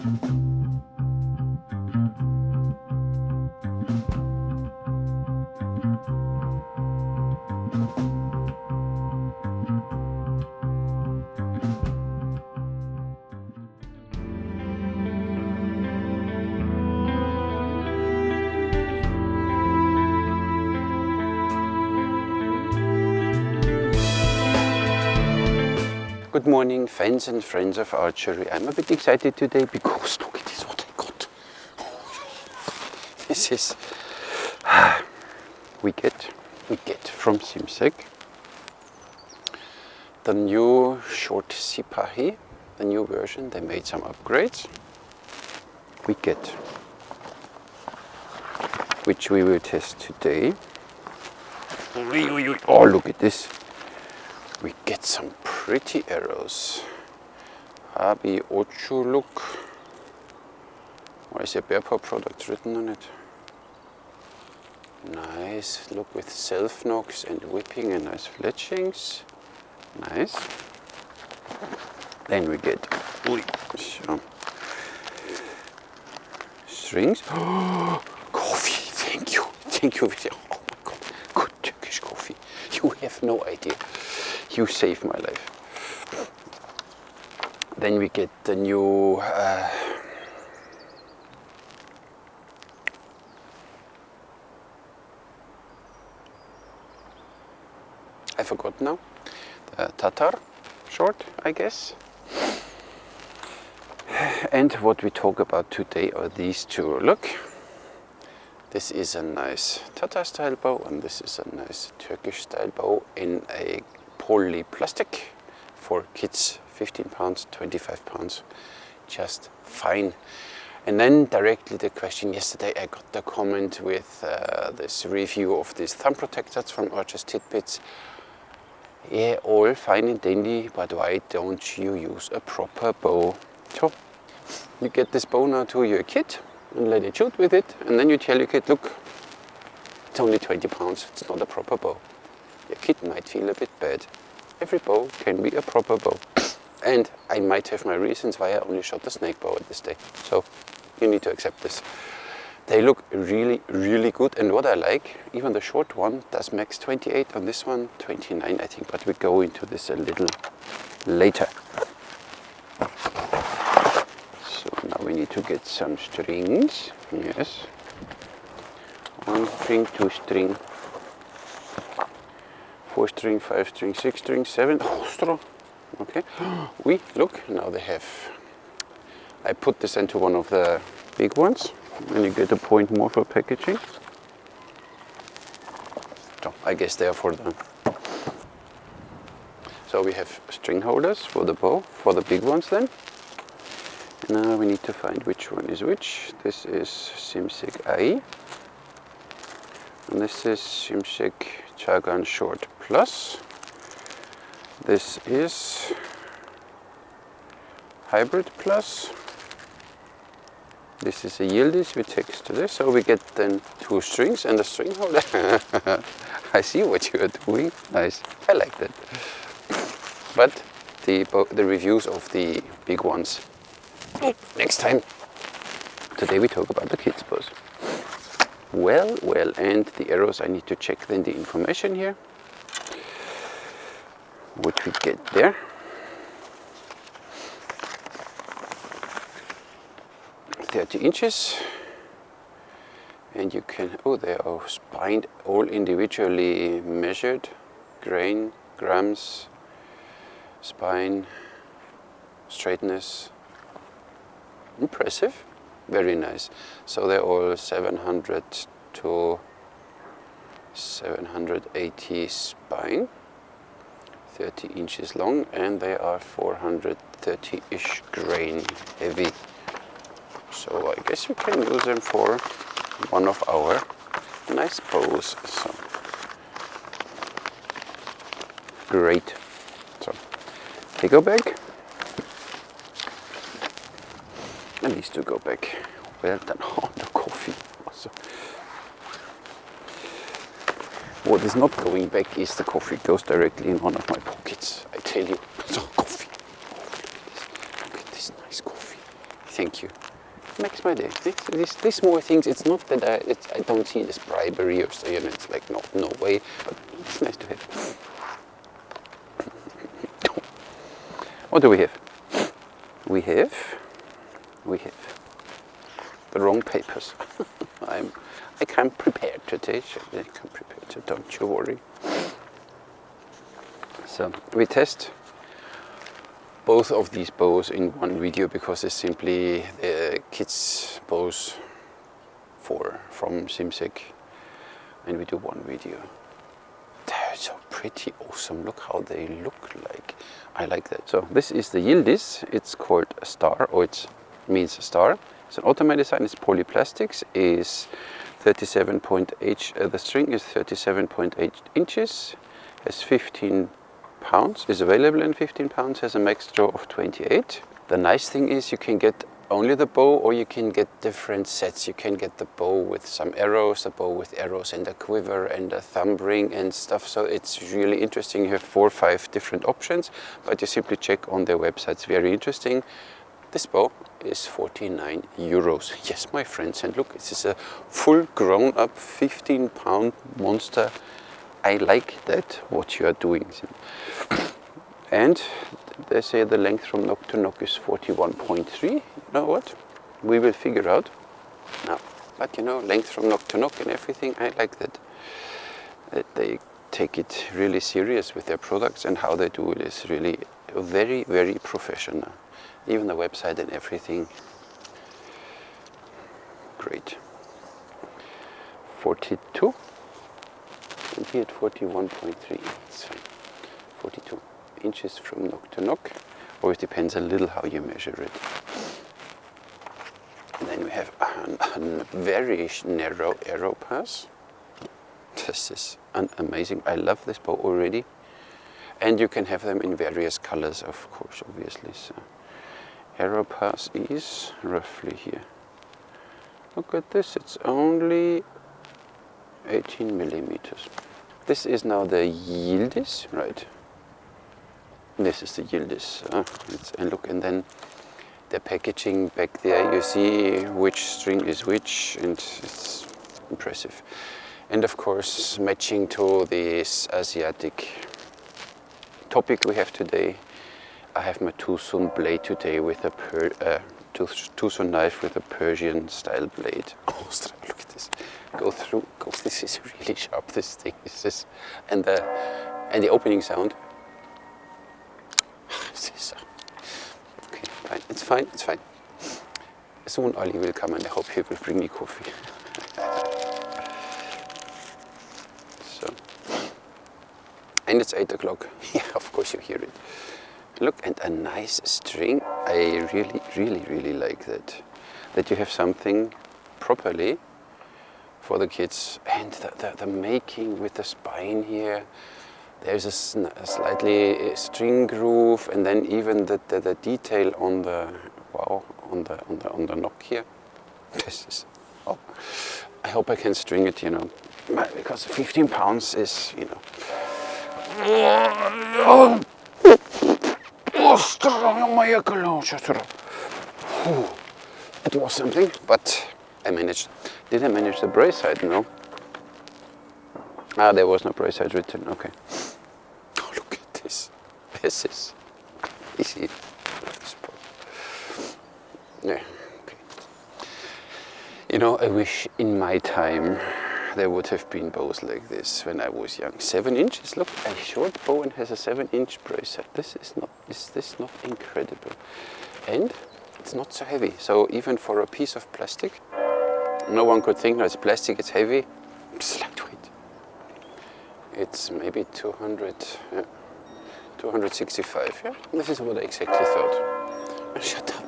Good morning, fans and friends of archery. I'm a bit excited today because look at this, what I got. This is we get from Simsek the new short Sipahi, the new version. They made some upgrades. We get, which we will test today. Oh, look at this. We get some pretty arrows. AB8 look. Why is a Bear Paw product written on it? Nice. Look with self knocks and whipping and nice fletchings. Nice. Then we get some strings. Coffee. Thank you. Thank you. Oh my God. Good Turkish coffee. You have no idea. You saved my life. Then we get the new I forgot now. The Tatar short, I guess. And what we talk about today are these two. Look, this is a nice Tatar style bow, and this is a nice Turkish style bow in a polyplastic for kids, 15 pounds, 25 pounds, just fine. And then directly the question, yesterday I got the comment with this review of these thumb protectors from Archer's Tidbits. Yeah, all fine and dandy, but why don't you use a proper bow? So you get this bow now to your kid and let it shoot with it, and then you tell your kid, look, it's only 20 pounds, it's not a proper bow. Your kid might feel a bit bad. Every bow can be a proper bow. And I might have my reasons why I only shot the snake bow at this day. So you need to accept this. They look really, really good. And what I like, even the short one does max 28, on this one 29 I think, but we go into this a little later. So now we need to get some strings. Yes. 1 string, 2 string. 4 string, 5 string, 6 string, 7. Oh, straw. Okay. Look, now they have. I put this into one of the big ones, and you get a point more for packaging. So I guess they are for the. So we have string holders for the bow, for the big ones then. And now we need to find which one is which. This is Simsek Ay. And this is Simsek Chagan Short Plus. This is Hybrid Plus. This is a Yildiz with text to this. So we get then 2 strings and a string holder. I see what you are doing. Nice. I like that. But the reviews of the big ones next time. Today we talk about the kids' bows. Well, and the arrows, I need to check then the information here. What we get there. "30 inches." And you can, they are spined, all individually measured. Grain, grams, spine, straightness. Impressive. Very nice. So they're all 700 to 780 spine, 30 inches long, and they are 430-ish grain heavy. So I guess we can use them for one of our nice bows. So great. So they go back. And these two go back. Well done. Oh, the coffee. Also. What is not going back is the coffee. It goes directly in one of my pockets. I tell you. So coffee. Look at this nice coffee. Thank you. Makes my day. These small things, it's not that I don't see this bribery or so, you know, it's like no way, but it's nice to have. What do we have? We have the wrong papers. I can't prepare today, so don't you worry. So we test both of these bows in one video because it's simply the kids' bows from Simsek, and we do one video. They're so pretty awesome. Look how they look like. I like that. So this is the Yildiz. It's called a star, or it means a star. It's an automated design. It's polyplastics. Is 37.8. The string is 37.8 inches. Has 15 pounds. Is available in 15 pounds. Has a max draw of 28. The nice thing is you can get only the bow, or you can get different sets. You can get the bow with some arrows, the bow with arrows and a quiver and a thumb ring and stuff. So it's really interesting. You have 4 or 5 different options, but you simply check on their website. It's very interesting. This bow is 49 euros. Yes, my friends, and look, this is a full grown up 15-pound monster. I like that, what you are doing. And they say the length from nock to nock is 41.3. You know what? We will figure out now. But you know, length from nock to nock and everything, I like that. That they take it really serious with their products, and how they do it is really very, very professional. Even the website and everything. Great. 42. And here at 41.3. It's fine. 42 inches from nock to nock. Always depends a little how you measure it. And then we have a very narrow arrow pass. This is amazing. I love this bow already. And you can have them in various colors, of course, obviously. So arrow pass is roughly here. Look at this, it's only 18 millimeters. This is now the Yildiz, right? This is the Yildiz. And look, and then the packaging back there, you see which string is which, and it's impressive. And of course, matching to this Asiatic topic we have today, I have my Tusun blade today with a Tusun knife with a Persian style blade. Oh, look at this! Go through. This is really sharp. This thing. This is, and the opening sound. This is, okay, fine. It's fine. It's fine. Soon Ali will come, and I hope he will bring me coffee. So, and it's 8 o'clock. Yeah, of course you hear it. Look, and a nice string. I really like that. That you have something properly for the kids. And the making with the spine here. There's a slightly string groove, and then even the detail on the on the nock here. This is. Oh, I hope I can string it, you know, because 15 pounds is, you know. Oh. It was something, but I managed. Did I manage the brace side? No. There was no brace side written. Okay. Oh, look at this. This is easy. Yeah. Okay. You know, I wish in my time there would have been bows like this when I was young. 7 inches. Look, a short bow and has a 7-inch brace set. Is this not incredible? And it's not so heavy. So even for a piece of plastic, no one could think, no, it's plastic, it's heavy. It's lightweight. It's maybe 200, 265. Yeah, this is what I exactly thought. Shut up.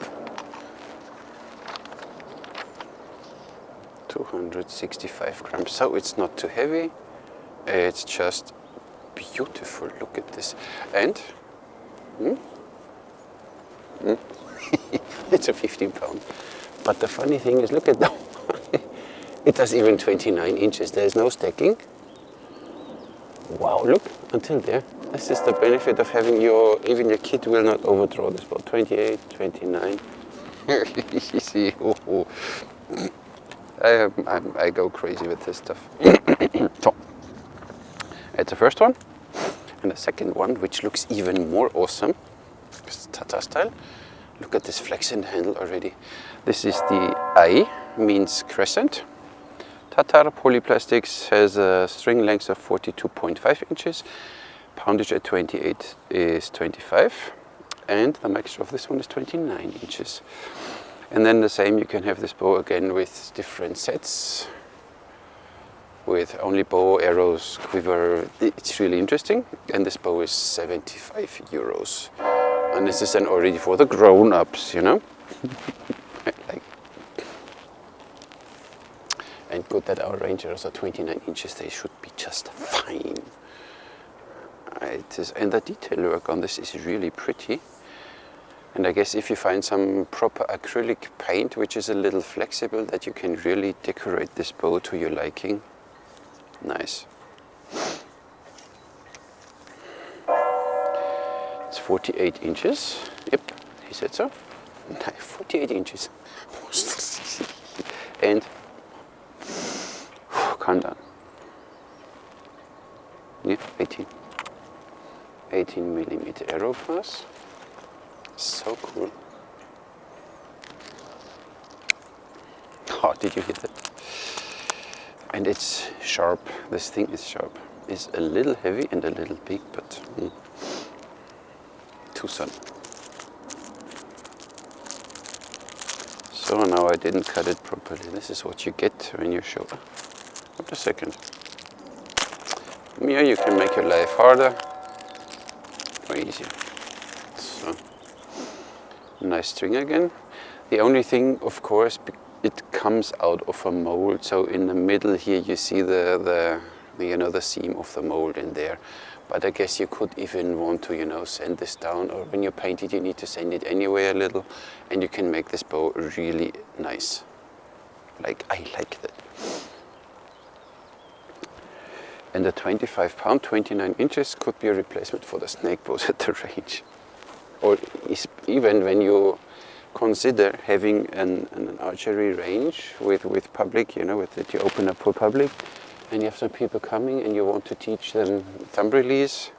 265 grams, so it's not too heavy, it's just beautiful. Look at this. And it's a 15 pound, but the funny thing is, look at that. It does even 29 inches. There's no stacking. Wow, look, until there. This is the benefit of having even your kid will not overdraw this boat. 28, 29. See, oh. I go crazy with this stuff. So, it's the first one. And the second one, which looks even more awesome, it's Tatar style. Look at this flex in the handle already. This is the Ay, means crescent. Tatar polyplastics has a string length of 42.5 inches. Poundage at 28 is 25. And the max of this one is 29 inches. And then the same, you can have this bow again with different sets. With only bow, arrows, quiver. It's really interesting. And this bow is 75 euros. And this is then already for the grown-ups, you know. And good that our rangers are 29 inches. They should be just fine. And the detail work on this is really pretty. And I guess if you find some proper acrylic paint, which is a little flexible, that you can really decorate this bow to your liking. Nice. It's 48 inches. Yep, he said so. 48 inches. And calm down. Yeah, 18 millimeter arrow pass. So cool. Oh, did you hear that? And it's sharp. This thing is sharp. It's a little heavy and a little big, but Tucson. So now I didn't cut it properly. This is what you get when you show. Wait a second. Here you can make your life harder or easier. So, nice string again. The only thing, of course, it comes out of a mold. So in the middle here you see the seam of the mold in there. But I guess you could even want to, sand this down, or when you paint it, you need to sand it anyway a little, and you can make this bow really nice. I like that. And the 25 pound, 29 inches could be a replacement for the snake bows at the range. Or even when you consider having an archery range with public, that you open up for public, and you have some people coming and you want to teach them thumb release,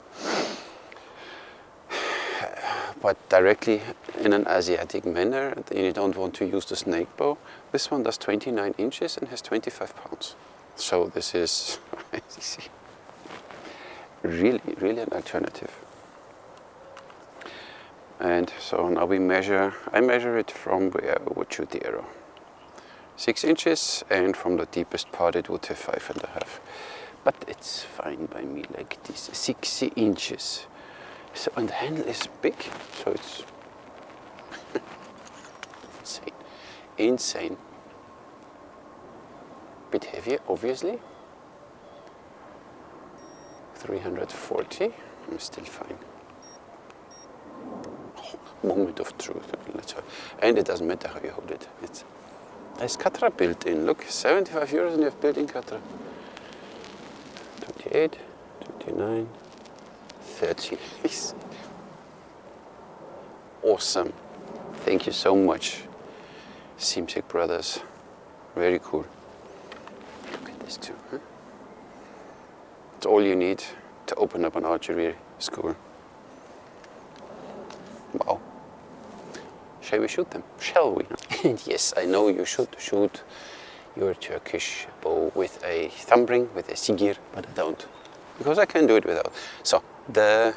but directly in an Asiatic manner, and you don't want to use the snake bow. This one does 29 inches and has 25 pounds. So this is really, really an alternative. And so now I measure it from where I would shoot the arrow. 6 inches, and from the deepest part it would have 5.5. But it's fine by me like this, 60 inches. So, and the handle is big, so it's insane. Bit heavier, obviously. 340, I'm still fine. Moment of truth. And it doesn't matter how you hold it. There's Katra built in. Look, 75 euros and you have built in Katra. 28, 29, 30. Awesome. Thank you so much, Simsek brothers. Very cool. Look at this too. Huh? It's all you need to open up an archery school. Wow. Shall we shoot them? Shall we? Yes, I know you should shoot your Turkish bow with a thumb ring, with a sigir, but I don't. Because I can do it without. So, the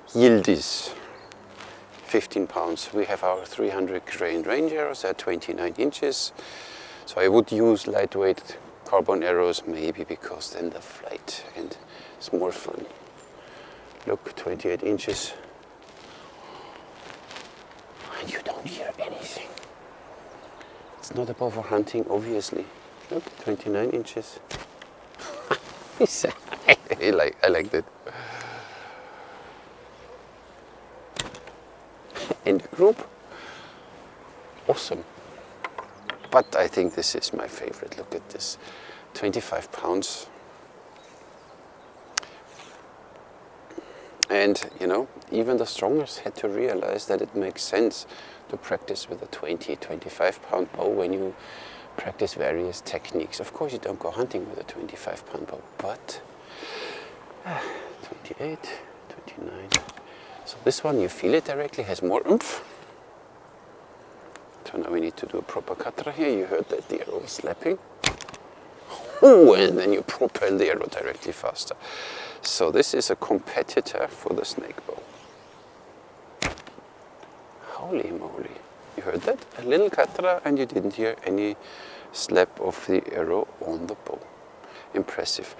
Yildiz, 15 pounds. We have our 300 grain range arrows at 29 inches. So I would use lightweight carbon arrows maybe, because then the flight and it's more fun. Look, 28 inches. And you don't hear anything. It's not a bow for hunting, obviously. Look, 29 inches. I like that. In the group, awesome. But I think this is my favorite. Look at this, 25 pounds. And you know, even the strongest had to realize that it makes sense to practice with a 20-25 pound bow when you practice various techniques. Of course you don't go hunting with a 25 pound bow, but 28, 29. So this one, you feel it directly, has more oomph. So now we need to do a proper katra here. You heard that the arrow was slapping. Oh, and then you propel the arrow directly faster. So this is a competitor for the snake bow. Holy moly. You heard that? A little katra and you didn't hear any slap of the arrow on the bow. Impressive.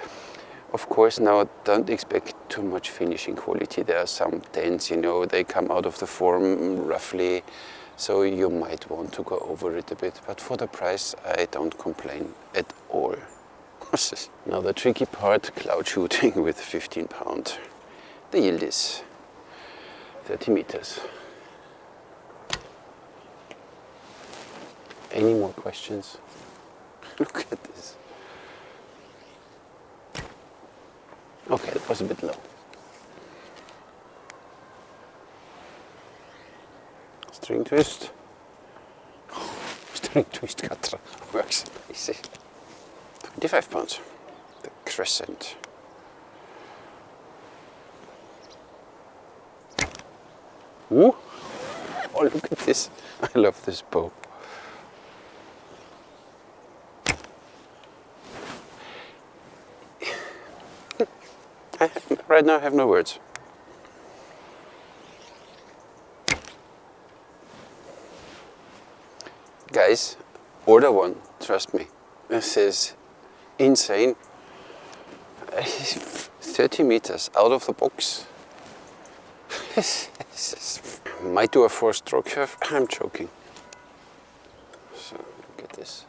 Of course, now don't expect too much finishing quality. There are some dents, you know, they come out of the form roughly, so you might want to go over it a bit. But for the price, I don't complain at all. Now the tricky part, cloud shooting with 15 pound. The Yildiz, 30 meters. Any more questions? Look at this. Okay, that was a bit low. String twist. String twist katra works easy. 25 pounds. The crescent. Ooh. Oh, look at this. I love this bow. Right now I have no words. Guys, order one, trust me. This is insane. 30 meters out of the box. Might do a 4-stroke curve. I'm joking. So look at this.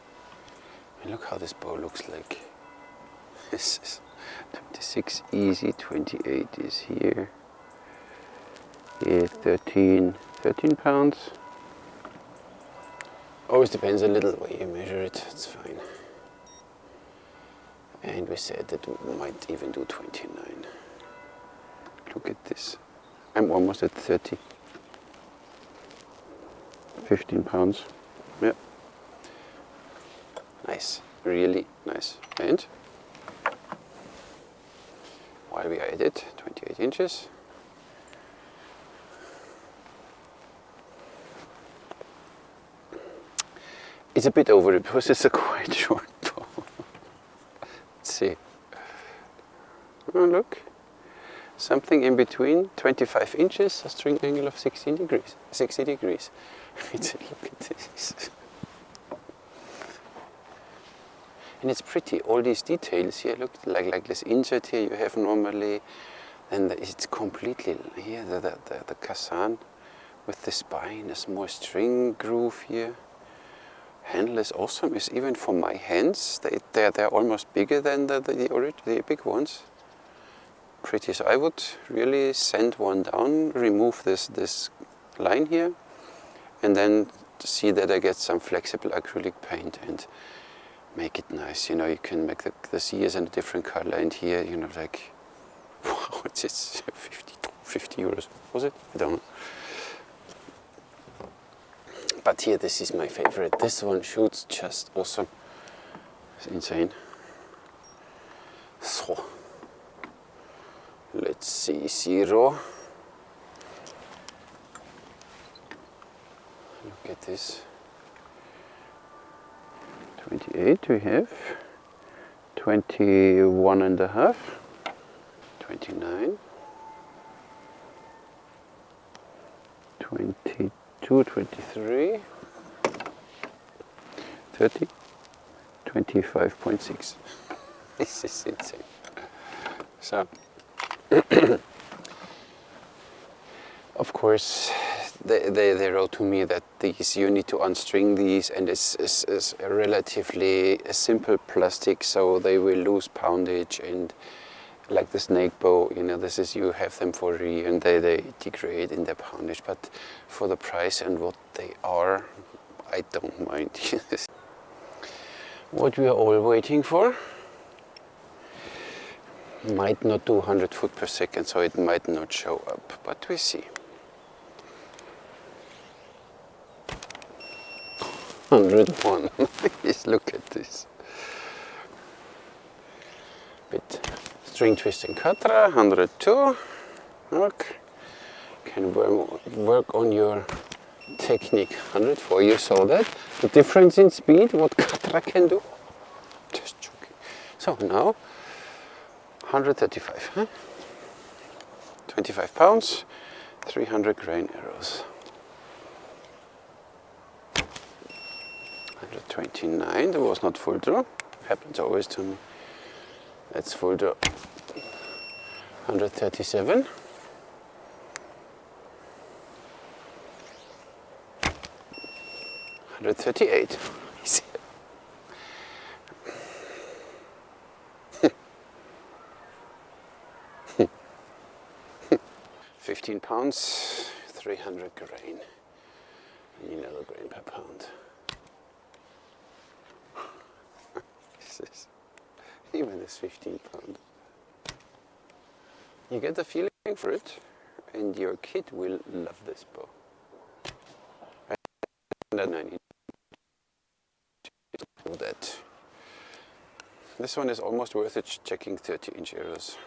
And look how this bow looks like. This is 26 easy, 28 is here. Here 13 pounds. Always depends a little way you measure it, it's fine. And we said that we might even do 29. Look at this. I'm almost at 30. 15 pounds. Yeah. Nice, really nice. And while we are at it, 28 inches. It's a bit over it because it's a quite short bow. Let's see. Oh, look. Something in between, 25 inches, a string angle of 16 degrees. 60 degrees. Look at this. And it's pretty, all these details here, look, like this insert here you have normally, and it's completely, here, the Kazan with the spine, a small string groove here. Handle is awesome, it's even for my hands, they're almost bigger than the big ones. Pretty, so I would really send one down, remove this line here, and then see that I get some flexible acrylic paint and make it nice. You know, you can make the sears in a different color, and here, you know, like, wow, it's 50 euros, was it? I don't know. But here, this is my favorite. This one shoots just awesome. It's insane. So, let's see, 0. Look at this. 28 we have, 21 and a half, 29, 22, 23, 30, 25.6. This is insane. So, of course, they wrote to me that you need to unstring these, and it's a relatively simple plastic, so they will lose poundage, and like the snake bow, you know, this is, you have them for a year and they degrade in their poundage, but for the price and what they are, I don't mind. What we are all waiting for, Might not do 100 foot per second, so it might not show up, but we see. 101. Yes, look at this. Bit string twisting Tatar, 102. Look, can work on your technique. 104. You saw that? The difference in speed, what Tatar can do? Just joking. So now 135, huh? 25 pounds, 300 grain arrows. 129, that was not full draw. Happens always to me. That's full draw. 137. 138. 15 pounds, 300 grain. Another grain per pound. Even this 15 pound. You get the feeling for it, and your kid will love this bow. And then I need to do that. This one is almost worth it, checking 30-inch arrows.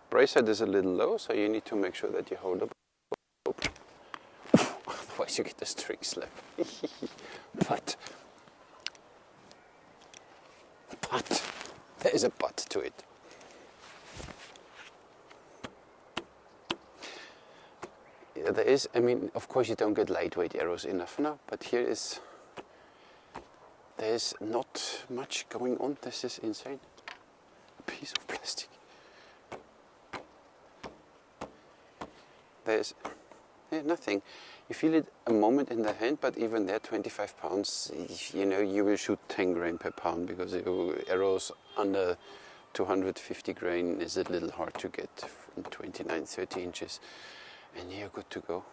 Brace head is a little low, so you need to make sure that you hold up. Otherwise you get a string slap. But there is a but to it. Yeah, there is, I mean, of course you don't get lightweight arrows enough now, but there's not much going on. This is insane. A piece of plastic. There's nothing. You feel it a moment in the hand, but even there, 25 pounds, you know, you will shoot 10 grain per pound, because arrows under 250 grain is a little hard to get from 29, 30 inches, and you're good to go.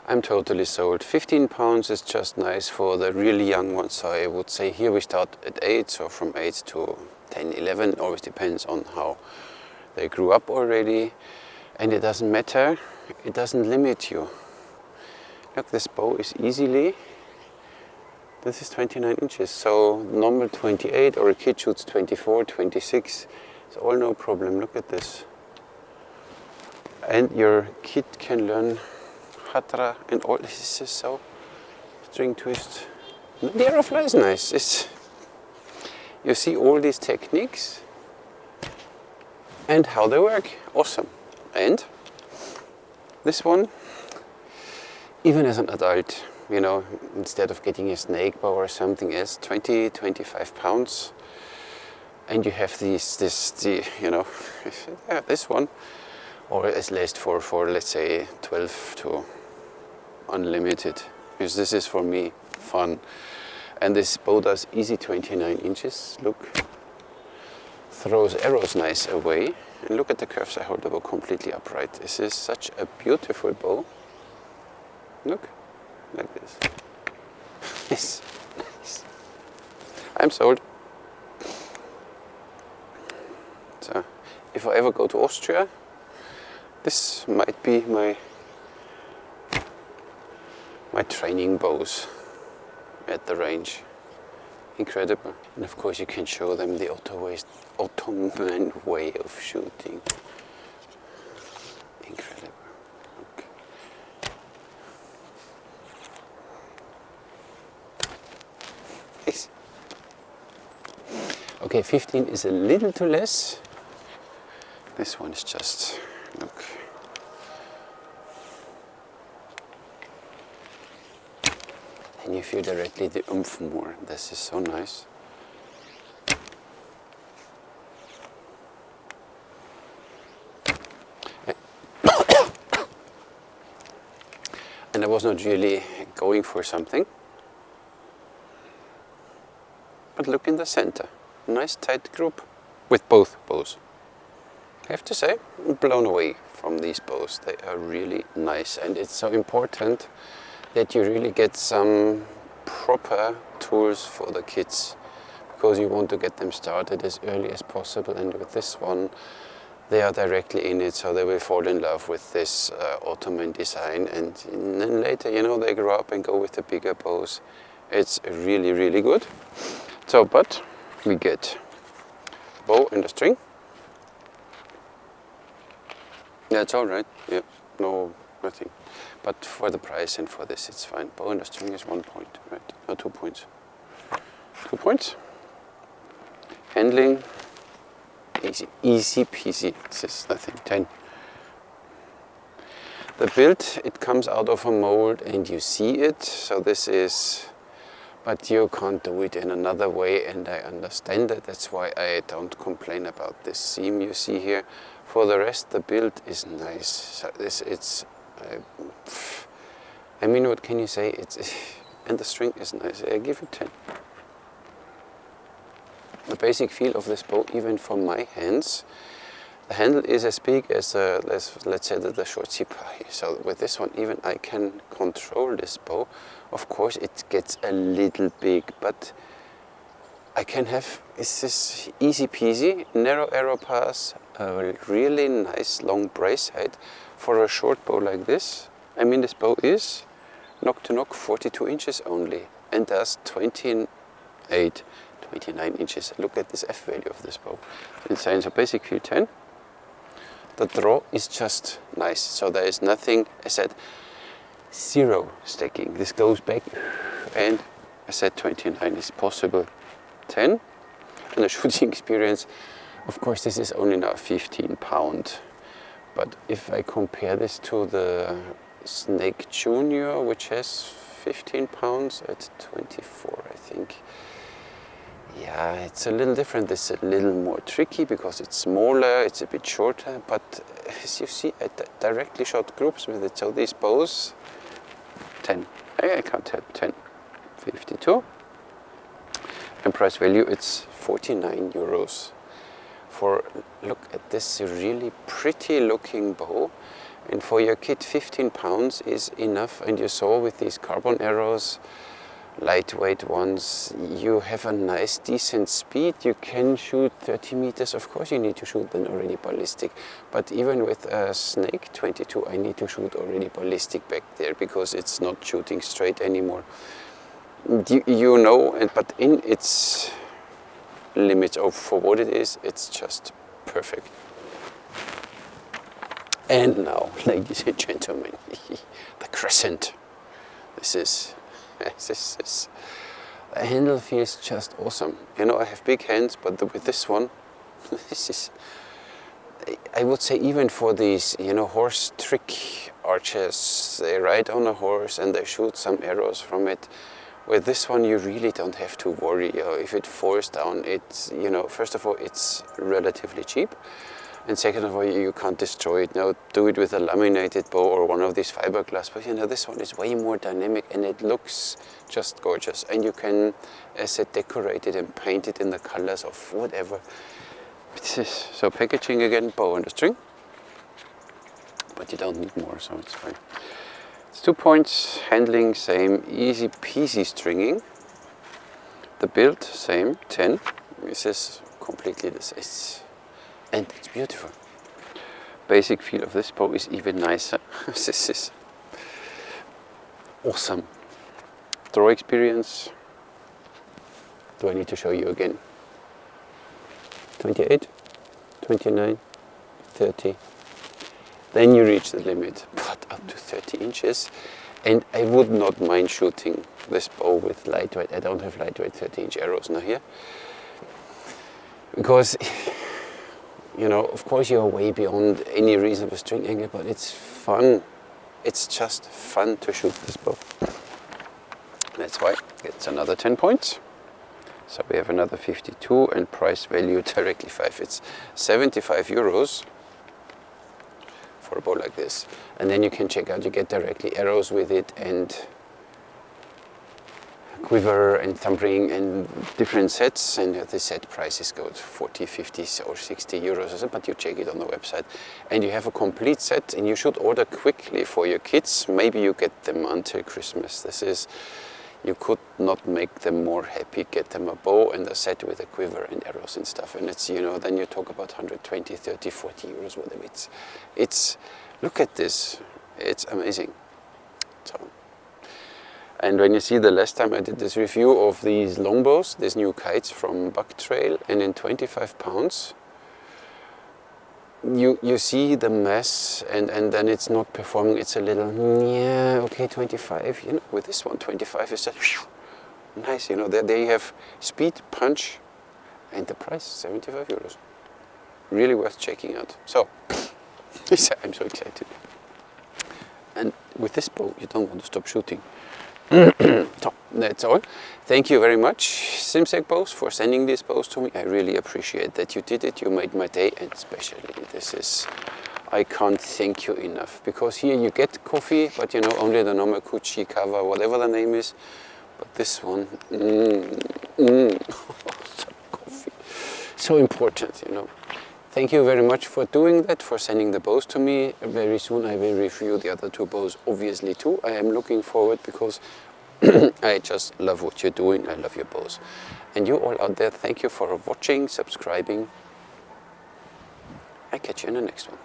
I'm totally sold. 15 pounds is just nice for the really young ones. So I would say here we start at 8, so from 8 to 10, 11, always depends on how they grew up already. And it doesn't matter, it doesn't limit you. Look, this bow is easily, this is 29 inches, so normal 28, or a kid shoots 24, 26, it's all no problem. Look at this. And your kid can learn Tatar and all. This is just so string twist. The arrow fly is nice. You see all these techniques and how they work. Awesome. And this one, even as an adult, you know, instead of getting a snake bow or something else, 20, 25 pounds, and you have you know, this one, or at least for let's say 12 to unlimited, because this is for me fun. And this bow does easy 29 inches. Look, throws arrows nice away, and look at the curves. I hold the bow completely upright. This is such a beautiful bow. Look, like this. Yes, nice. I'm sold. So if I ever go to Austria, this might be my training bows at the range. Incredible. And of course you can show them the Ottoman way of shooting. Incredible. Look. Okay, 15 is a little too less. This one is just, look. And you feel directly the oomph more. This is so nice. And I was not really going for something. But look in the center. Nice tight group with both bows. I have to say, I'm blown away from these bows. They are really nice, and it's so important that you really get some proper tools for the kids, because you want to get them started as early as possible. And with this one, they are directly in it, so they will fall in love with this Ottoman design, and then later, you know, they grow up and go with the bigger bows. It's really, really good. So, but we get bow and a string. That's all right. Yeah, no, nothing. But for the price and for this, it's fine. Bow and a string is 1 point, right? No, 2 points. 2 points. Handling, easy peasy. This is nothing. 10. The build, it comes out of a mold and you see it. So this is, but you can't do it in another way, and I understand that. That's why I don't complain about this seam you see here. For the rest, the build is nice. So this, it's, I mean, what can you say? It's, and the string is nice. I give it 10. The basic feel of this bow, even for my hands, the handle is as big as, let's say, the short sipai. So with this one, even I can control this bow. Of course, it gets a little big, but I can have, it's just easy peasy, narrow arrow pass, a really nice long brace head for a short bow like this. I mean, this bow is knock to knock 42 inches only, and does 28, 29 inches. Look at this F value of this bow. Insane. So basic feel 10. The draw is just nice. So there is nothing, I said, 0 stacking. This goes back, and I said 29 is possible. 10. And the shooting experience, of course, this is only now 15 pound. But if I compare this to the Snake Junior, which has 15 pounds at 24, I think. Yeah, it's a little different. It's a little more tricky because it's smaller, it's a bit shorter, but as you see, I directly shot groups with it. So these bows, 10. I can't help, 10. 52. And price value, it's 49 euros. For, look at this really pretty looking bow. And for your kid, 15 pounds is enough. And you saw with these carbon arrows, lightweight ones, you have a nice decent speed. You can shoot 30 meters. Of course you need to shoot then already ballistic, but even with a Snake 22 I need to shoot already ballistic back there, because it's not shooting straight anymore. You know, but in its limits of for what it is, it's just perfect. And now, ladies and gentlemen, the crescent. This is the handle feels just awesome. You know, I have big hands, but with this one, this is, I would say, even for these, you know, horse trick archers, they ride on a horse and they shoot some arrows from it. With this one, you really don't have to worry. If it falls down, it's, you know, first of all, it's relatively cheap. And second of all, you can't destroy it. Now, do it with a laminated bow or one of these fiberglass. But you know, this one is way more dynamic and it looks just gorgeous. And you can, as I said, decorate it and paint it in the colors of whatever. So packaging again, bow and a string. But you don't need more, so it's fine. It's 2 points, handling same, easy peasy stringing. The build same, 10. This is completely the same. And it's beautiful. Basic feel of this bow is even nicer. This is awesome. Draw experience. Do I need to show you again? 28, 29, 30. Then you reach the limit, but up to 30 inches. And I would not mind shooting this bow with lightweight. I don't have lightweight 30-inch arrows now here. because, you know, of course you're way beyond any reasonable string angle, but it's fun. It's just fun to shoot this bow. That's why it's another 10 points. So we have another 52 and price value directly 5. It's 75 euros for a bow like this. And then you can check out, you get directly arrows with it and quiver and thumb ring and different sets, and the set prices go to 40, 50 or 60 euros or so, but you check it on the website. And you have a complete set, and you should order quickly for your kids. Maybe you get them until Christmas. This is, you could not make them more happy. Get them a bow and a set with a quiver and arrows and stuff. And it's, you know, then you talk about 120, 30, 40 euros, whatever. It's, look at this. It's amazing. So. And when you see the last time I did this review of these longbows, these new kites from Buck Trail, and in 25 pounds, you see the mess, and then it's not performing. It's a little, yeah, okay, 25, you know, with this one, 25 is just nice, you know, there you have speed, punch, and the price, 75 euros. Really worth checking out. So, I'm so excited. And with this bow, you don't want to stop shooting. So, that's all. Thank you very much, Simsek Bows, for sending these bows to me. I really appreciate that you did it. You made my day, and especially this is, I can't thank you enough. Because here you get coffee, but you know, only the normal Kuchi cover, whatever the name is. But this one, so coffee, so important, you know. Thank you very much for doing that, for sending the bows to me. Very soon I will review the other two bows, obviously too. I am looking forward because I just love what you're doing. I love your bows. And you all out there, thank you for watching, subscribing. I catch you in the next one.